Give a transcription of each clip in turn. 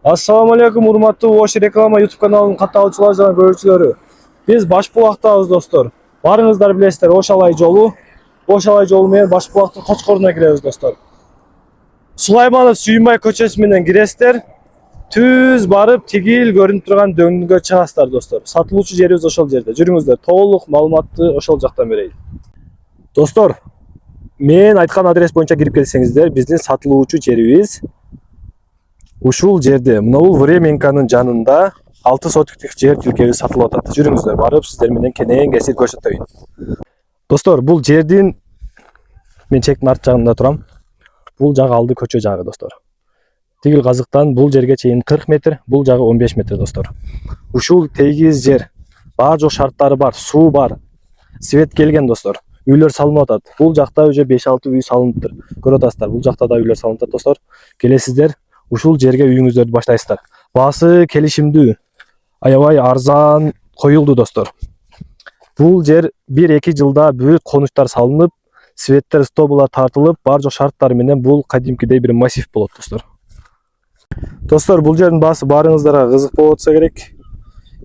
Assalamu alaikum urmatlı Oş Reklama YouTube kanalının katılımcılar жана көрүүчүлөрү. Biz Başbulaqdabız dostlar. Barыңızдар билесиздер, Oş Alay жолу менен Başbulaqтын Кочкоруна киребиз достор. Сулайманов Сүйүнбай көчөсү менен киресиздер. Түз барып, тигил көрүнүп турган дөңгөнгө чыгасыздар достор. Сатылуучу жерибиз ошол жерде. Жүрүңүздөр, толук маалыматты ошол жактан берейин. Достор, мен айткан адрес боюнча кирип келсеңиздер, биздин сатылуучу жерибиз ушул жерде, мынабул Временканын жанында 6 сотиктик жер тилкеби сатылып атат. Жүрүңүздөр, барып сиздер менен кенен кесип көрсөтөйүн. Достор, бул жердин мен чектин арт жагында турам. Бул жагы алды көчө жагы достор. Тигил казыктан бул жерге чейин 40 метр, бул жагы 15 метр достор. Ушул тегиз жер, баар жок шарттары бар, суу бар, свет келген достор. Үйлөр салынып атат. Бул жакта уже 5-6 үй салыныптыр. Көрүп атасыздар, бул жакта да үйлөр салынып атат достор. Келесиздер, ушул жерге үйүңүздөрдү баштайсыздар. Баасы келишимдүү, аябай арзан коюлду достор. Бул жер 1-2 жылда бүт конуштар салынып, светтер, стобулар тартылып, баар жок шарттары менен бул кадимкидей бир массив болот достор. Достор, бул жердин баасы баарыңыздарга кызык болуп атса керек.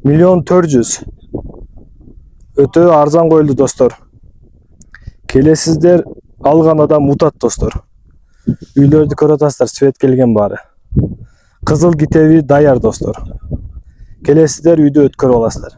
1 400 000. Өтө арзан коюлду достор. Келесиздер, алган адам утат достор. Үйлөрдү көрүп атасыздар, свет келген баары. Кызыл китеби даяр достор. Келесиздер, үйдү өткөрүп аласыздар.